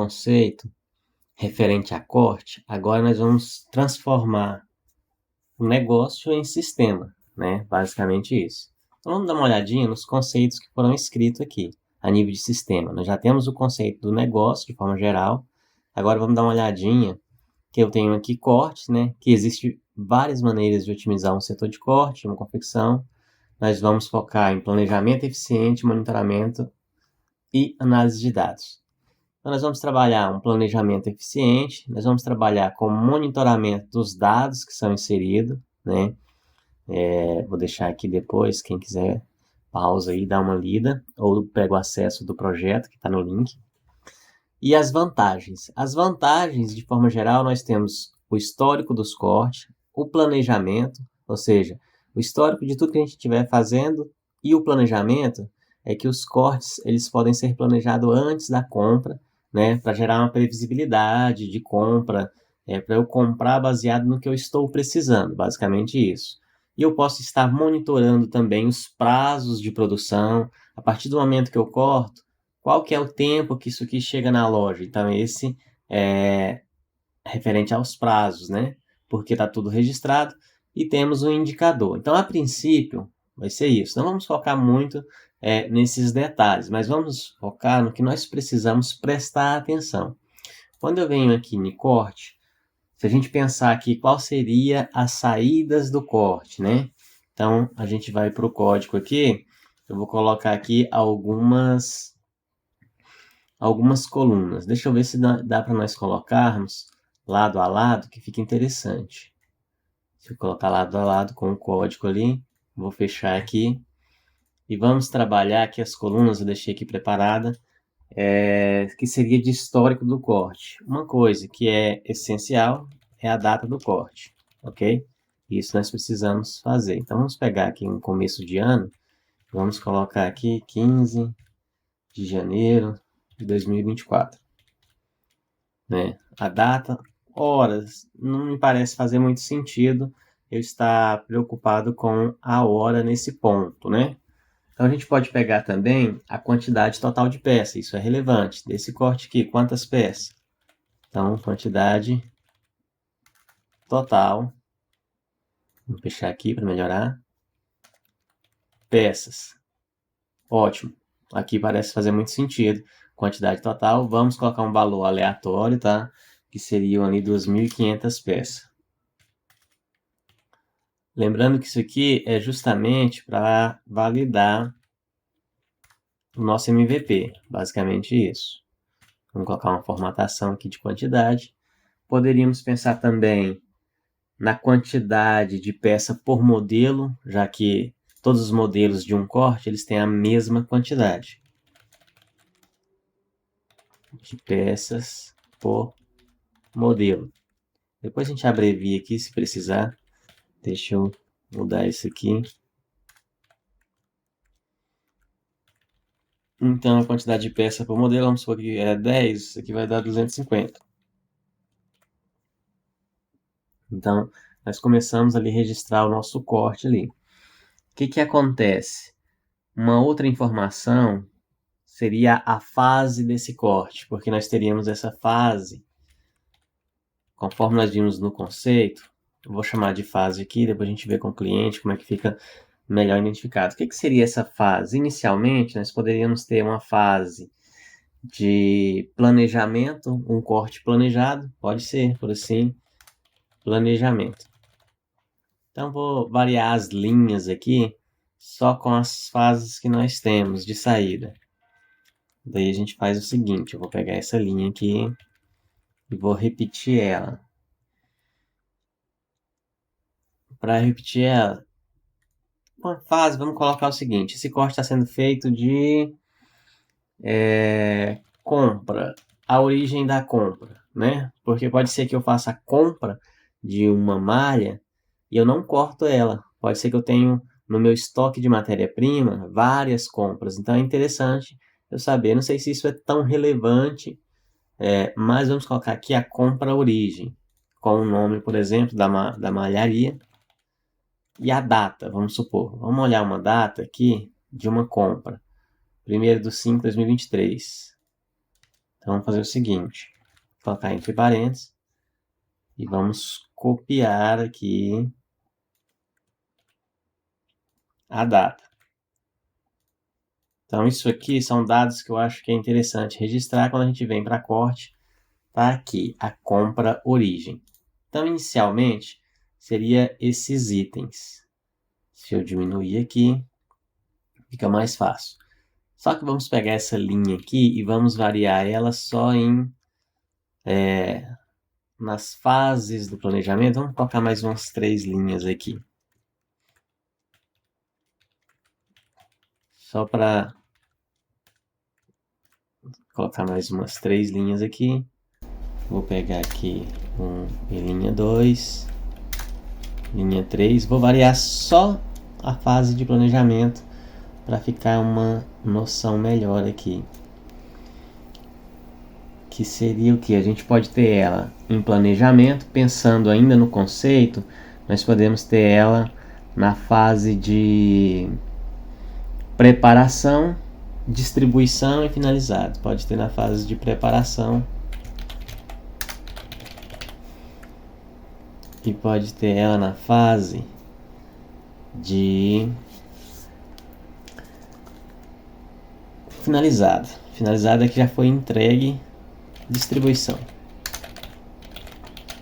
conceito referente a corte, agora nós vamos transformar o negócio em sistema, né? Basicamente isso. Então vamos dar uma olhadinha nos conceitos que foram escritos aqui, a nível de sistema. Nós já temos o conceito do negócio de forma geral. Agora vamos dar uma olhadinha que eu tenho aqui cortes, né? Que existe várias maneiras de otimizar um setor de corte, uma confecção. Nós vamos focar em planejamento eficiente, monitoramento e análise de dados. Então, nós vamos trabalhar um planejamento eficiente, nós vamos trabalhar com monitoramento dos dados que são inseridos, né? Vou deixar aqui depois, quem quiser, pausa aí, dá uma lida, ou pega o acesso do projeto que está no link. E as vantagens. As vantagens, de forma geral, nós temos o histórico dos cortes, o planejamento, ou seja, o histórico de tudo que a gente estiver fazendo, e o planejamento é que os cortes eles podem ser planejados antes da compra, né, para gerar uma previsibilidade de compra, para eu comprar baseado no que eu estou precisando, basicamente isso. E eu posso estar monitorando também os prazos de produção. A partir do momento que eu corto, qual que é o tempo que isso aqui chega na loja? Então, esse é referente aos prazos, né? Porque está tudo registrado e temos um indicador. Então, a princípio, vai ser isso. Não vamos focar muito nesses detalhes, mas vamos focar no que nós precisamos prestar atenção. Quando eu venho aqui em corte, se a gente pensar aqui qual seria as saídas do corte, né? Então, a gente vai para o código aqui, eu vou colocar aqui algumas colunas. Deixa eu ver se dá para nós colocarmos lado a lado, que fica interessante. Se eu colocar lado a lado com o código ali, vou fechar aqui. E vamos trabalhar aqui as colunas, eu deixei aqui preparada, que seria de histórico do corte. Uma coisa que é essencial é a data do corte, ok? Isso nós precisamos fazer. Então, vamos pegar aqui um começo de ano, vamos colocar aqui 15 de janeiro de 2024. Né? A data, horas, não me parece fazer muito sentido eu estar preocupado com a hora nesse ponto, né? Então, a gente pode pegar também a quantidade total de peças, isso é relevante. Desse corte aqui, quantas peças? Então, quantidade total, vou fechar aqui para melhorar. Peças, ótimo. Aqui parece fazer muito sentido. Quantidade total, vamos colocar um valor aleatório, tá? Que seriam ali 2.500 peças. Lembrando que isso aqui é justamente para validar o nosso MVP, basicamente isso. Vamos colocar uma formatação aqui de quantidade. Poderíamos pensar também na quantidade de peça por modelo, já que todos os modelos de um corte eles têm a mesma quantidade de peças por modelo. Depois a gente abrevia aqui se precisar. Deixa eu mudar isso aqui. Então, a quantidade de peça por modelo, vamos supor que é 10, isso aqui vai dar 250. Então, nós começamos ali a registrar o nosso corte ali. O que acontece? Uma outra informação seria a fase desse corte, porque nós teríamos essa fase, conforme nós vimos no conceito, eu vou chamar de fase aqui, depois a gente vê com o cliente como é que fica melhor identificado. O que seria essa fase? Inicialmente, nós poderíamos ter uma fase de planejamento, um corte planejado, pode ser, por assim, planejamento. Então, vou variar as linhas aqui, só com as fases que nós temos de saída. Daí a gente faz o seguinte, eu vou pegar essa linha aqui e vou repetir ela. Para repetir ela, uma fase, vamos colocar o seguinte, esse corte está sendo feito de compra, a origem da compra, né? Porque pode ser que eu faça a compra de uma malha e eu não corto ela. Pode ser que eu tenha no meu estoque de matéria-prima várias compras. Então é interessante eu saber. Não sei se isso é tão relevante, mas vamos colocar aqui a compra origem, com o nome, por exemplo, da malharia e a data, vamos supor. Vamos olhar uma data aqui de uma compra. 1º de 5 de 2023. Então vamos fazer o seguinte, vou colocar entre parênteses e vamos copiar aqui a data. Então isso aqui são dados que eu acho que é interessante registrar quando a gente vem para corte. Tá aqui a compra origem. Então inicialmente seria esses itens. Se eu diminuir aqui, fica mais fácil. Só que vamos pegar essa linha aqui e vamos variar ela só nas fases do planejamento. Vamos colocar mais umas 3 linhas aqui. Só para colocar mais umas 3 linhas aqui. Vou pegar aqui linha 2, linha 3. Vou variar só a fase de planejamento para ficar uma noção melhor aqui. Que seria o que? A gente pode ter ela em planejamento, pensando ainda no conceito, nós podemos ter ela na fase de preparação, distribuição e finalizado. Pode ter na fase de preparação e pode ter ela na fase de finalizado. Finalizado é que já foi entregue. Distribuição.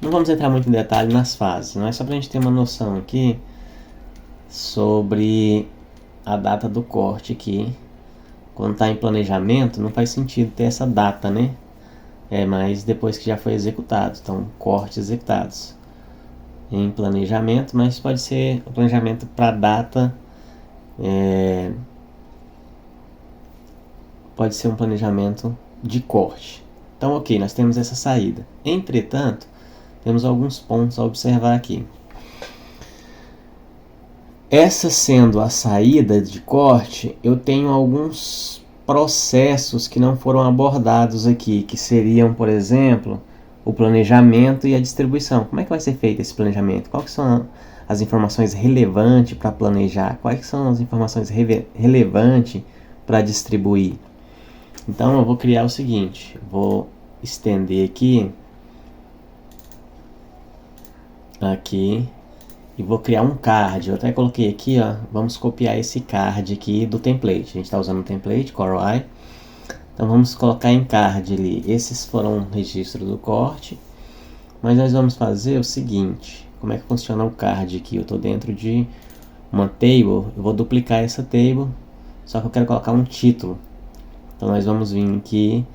Não vamos entrar muito em detalhe nas fases, mas só para a gente ter uma noção aqui sobre a data do corte aqui. Quando está em planejamento, não faz sentido ter essa data, né? Mas depois que já foi executado. Então, cortes executados em planejamento, mas pode ser o planejamento para data. Pode ser um planejamento de corte. Então, ok, nós temos essa saída. Entretanto, temos alguns pontos a observar aqui. Essa sendo a saída de corte, eu tenho alguns processos que não foram abordados aqui, que seriam, por exemplo, o planejamento e a distribuição. Como é que vai ser feito esse planejamento? Quais são as informações relevantes para planejar? Quais são as informações relevantes para distribuir? Então eu vou criar o seguinte, vou estender aqui e vou criar um card. Eu até coloquei aqui, ó, vamos copiar esse card aqui do template. A gente está usando o template CorelDRAW. Então vamos colocar em card ali. Esses foram o registro do corte. Mas nós vamos fazer o seguinte, como é que funciona o card aqui? Eu estou dentro de uma table, eu vou duplicar essa table, só que eu quero colocar um título. Então nós vamos vir aqui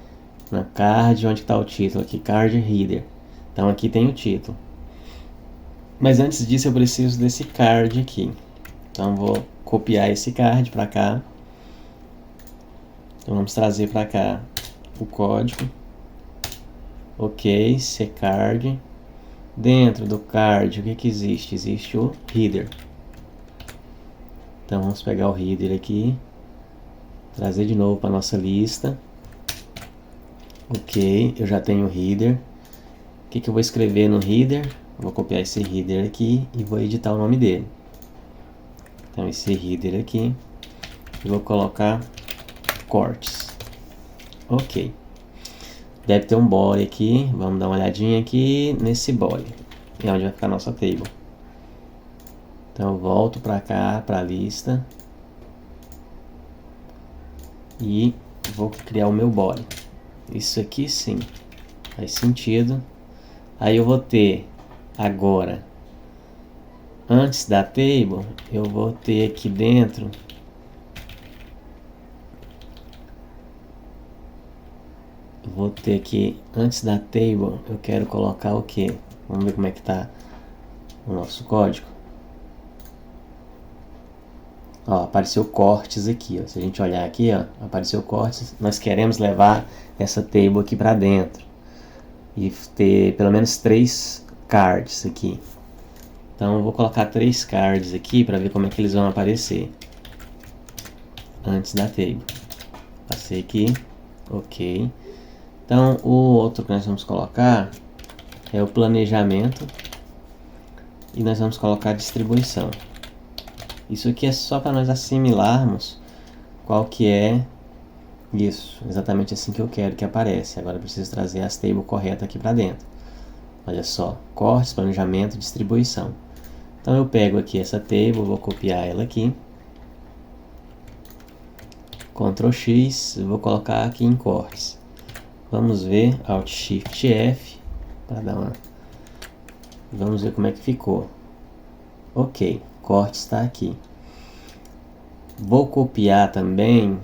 na card, onde está o título aqui, card header. Então aqui tem o título. Mas antes disso eu preciso desse card aqui. Então vou copiar esse card para cá. Então vamos trazer para cá o código. Ok, card. Dentro do card, o que existe? Existe o header. Então vamos pegar o header aqui. Trazer de novo para nossa lista. Ok, eu já tenho o header. O que eu vou escrever no header? Vou copiar esse header aqui e vou editar o nome dele. Então esse header aqui, eu vou colocar cortes. Ok. Deve ter um body aqui, vamos dar uma olhadinha aqui nesse body. É onde vai ficar a nossa table. Então eu volto para cá, para a lista. E vou criar o meu body. Isso aqui sim, faz sentido. Aí eu vou ter agora, antes da table, eu vou ter aqui dentro antes da table, eu quero colocar o que? Vamos ver como é que tá o nosso código. Ó, apareceu cortes aqui, ó. Se a gente olhar aqui, ó, apareceu cortes. Nós queremos levar essa table aqui para dentro e ter pelo menos 3 cards aqui. Então eu vou colocar 3 cards aqui para ver como é que eles vão aparecer antes da table. Passei aqui, ok. Então o outro que nós vamos colocar é o planejamento e nós vamos colocar a distribuição. Isso aqui é só para nós assimilarmos qual que é Isso, exatamente assim que eu quero que apareça. Agora eu preciso trazer as tables corretas aqui para dentro. Olha só, cortes, planejamento, distribuição. Então eu pego aqui essa table, vou copiar ela aqui. Ctrl X, vou colocar aqui em cortes. Vamos ver, Alt Shift F, para dar uma... Vamos ver como é que ficou. Ok, corte está aqui. Vou copiar também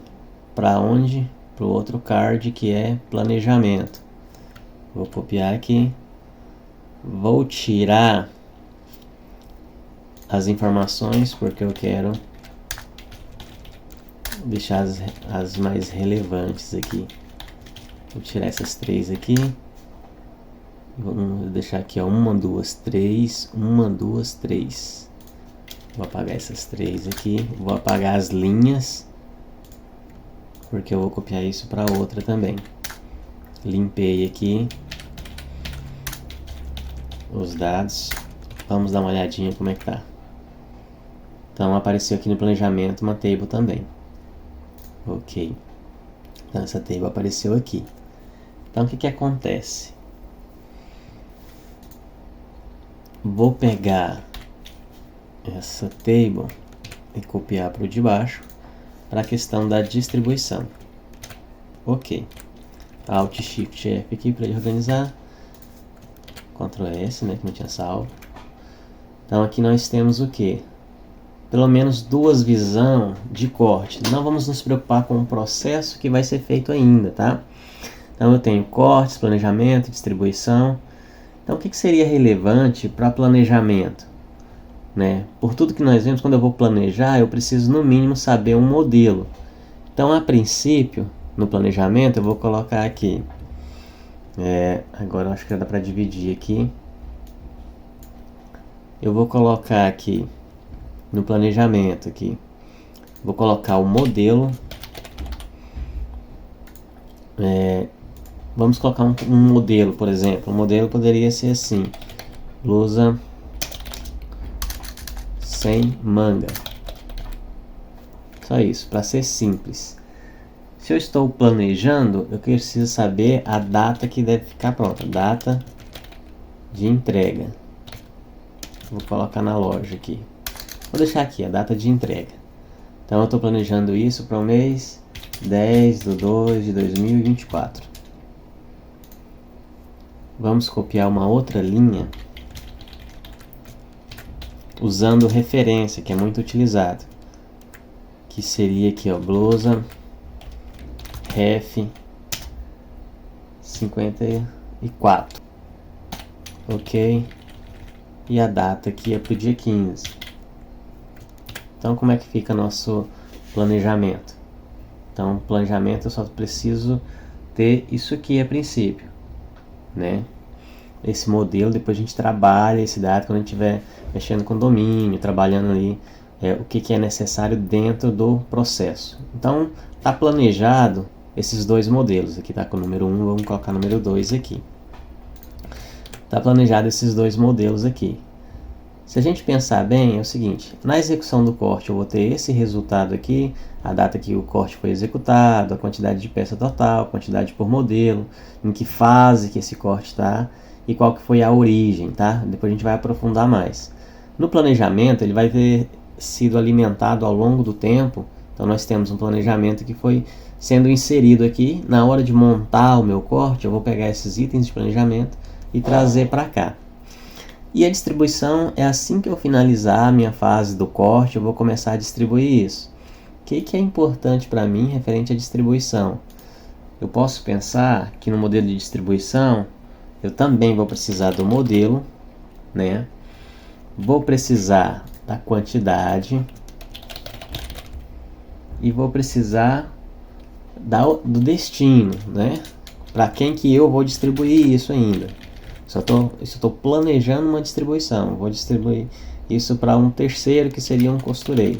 para onde? Para o outro card que é planejamento. Vou copiar aqui. Vou tirar as informações porque eu quero deixar as mais relevantes aqui. Vou tirar essas três aqui. Vamos deixar aqui, ó, 1, 2, 3, 1, 2, 3. Vou apagar essas três aqui. Vou apagar as linhas, porque eu vou copiar isso para outra também. Limpei aqui os dados. Vamos dar uma olhadinha como é que tá. Então apareceu aqui no planejamento uma table também. Ok. Então essa table apareceu aqui. Então o que acontece? Vou pegar essa table e copiar para o de baixo para a questão da distribuição. Ok. Alt Shift F aqui para ele organizar. Ctrl S, né, que não tinha salvo. Então aqui nós temos o que? Pelo menos duas visões de corte. Não vamos nos preocupar com o processo que vai ser feito ainda, tá? Então eu tenho cortes, planejamento, distribuição. Então o que seria relevante para planejamento? Né? Por tudo que nós vemos, quando eu vou planejar, eu preciso no mínimo saber um modelo. Então a princípio, no planejamento, eu vou colocar aqui. Agora eu acho que dá para dividir aqui. Eu vou colocar aqui no planejamento aqui. Vou colocar o modelo. Vamos colocar um modelo, por exemplo. O modelo poderia ser assim: blusa sem manga. Só isso, para ser simples. Se eu estou planejando, eu preciso saber a data que deve ficar pronta. Data de entrega. Vou colocar na loja aqui. Vou deixar aqui a data de entrega. Então eu estou planejando isso para o mês 10/2/2024. Vamos copiar uma outra linha usando referência, que é muito utilizado. Que seria aqui, ó, blusa ref 54. Ok. E a data aqui é para o dia 15. Então como é que fica nosso planejamento? Então planejamento eu só preciso ter isso aqui a princípio, né? Esse modelo, depois a gente trabalha esse dado quando a gente estiver mexendo com domínio, trabalhando ali o que é necessário dentro do processo. Então está planejado esses dois modelos. Aqui está com o número 1, vamos colocar o número 2 aqui. Está planejado esses dois modelos aqui. Se a gente pensar bem, é o seguinte: na execução do corte eu vou ter esse resultado aqui, a data que o corte foi executado, a quantidade de peça total, quantidade por modelo, em que fase que esse corte está e qual que foi a origem, tá? Depois a gente vai aprofundar mais. No planejamento ele vai ter sido alimentado ao longo do tempo, então nós temos um planejamento que foi sendo inserido aqui. Na hora de montar o meu corte, eu vou pegar esses itens de planejamento e trazer para cá. E a distribuição é assim que eu finalizar a minha fase do corte, eu vou começar a distribuir isso. O que é importante para mim referente à distribuição? Eu posso pensar que no modelo de distribuição eu também vou precisar do modelo, né? Vou precisar da quantidade e vou precisar do destino, né? Para quem que eu vou distribuir isso ainda. Estou planejando uma distribuição. Vou distribuir isso para um terceiro, que seria um costureiro,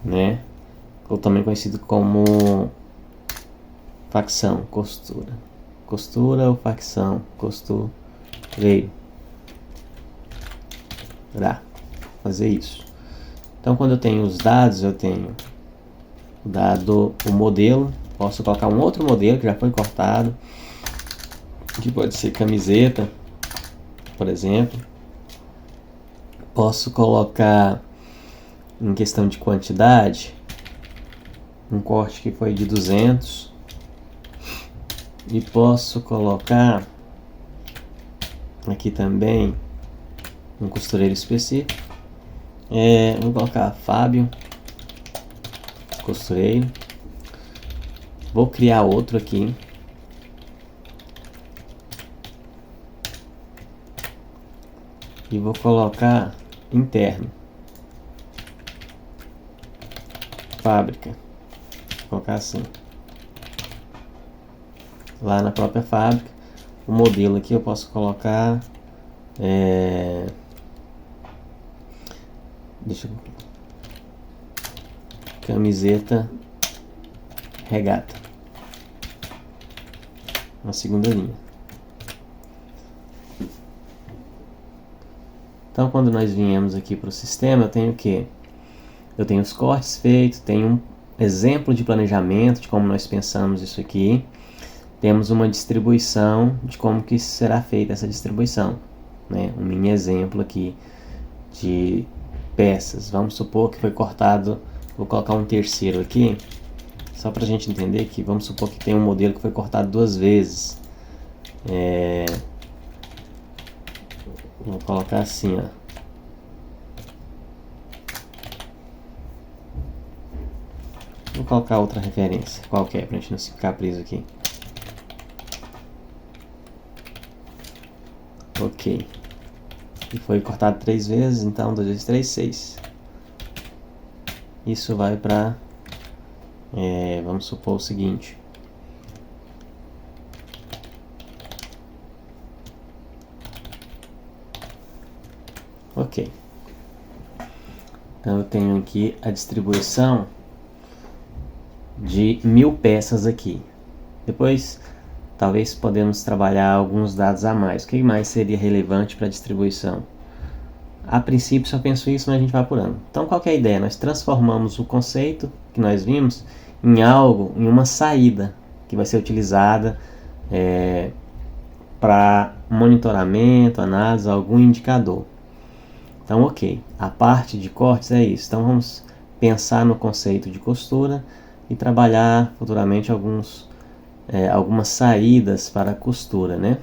né? Ou também conhecido como facção, costura. Costura ou facção, costureiro. Fazer isso. Então quando eu tenho os dados, eu tenho dado o modelo, posso colocar um outro modelo que já foi cortado, que pode ser camiseta, por exemplo. Posso colocar, em questão de quantidade, um corte que foi de 200, e posso colocar aqui também um costureiro específico. Vou colocar Fábio costureiro. Vou criar outro aqui. E vou colocar interno. Fábrica. Vou colocar assim. Lá na própria fábrica. O modelo aqui eu posso colocar... camiseta regata. Na segunda linha. Então, quando nós viemos aqui para o sistema, eu tenho o quê? Eu tenho os cortes feitos, tenho um exemplo de planejamento de como nós pensamos isso aqui. Temos uma distribuição de como que será feita essa distribuição, né? Um mini exemplo aqui de peças. Vamos supor que foi cortado, vou colocar um terceiro aqui, só para a gente entender que vamos supor que tem um modelo que foi cortado 2 vezes. Vou colocar assim, ó. Vou colocar outra referência qualquer pra gente não ficar preso aqui. Ok. E foi cortado 3 vezes, então 2 vezes 3, 6. Isso vai para... vamos supor o seguinte. Ok. Então eu tenho aqui a distribuição de 1000 peças aqui. Depois, talvez podemos trabalhar alguns dados a mais. O que mais seria relevante para a distribuição? A princípio só penso isso, mas a gente vai apurando. Então qual que é a ideia? Nós transformamos o conceito que nós vimos em algo, em uma saída que vai ser utilizada para monitoramento, análise, algum indicador. Então, ok, a parte de cortes é isso. Então, vamos pensar no conceito de costura e trabalhar futuramente algumas saídas para a costura, né?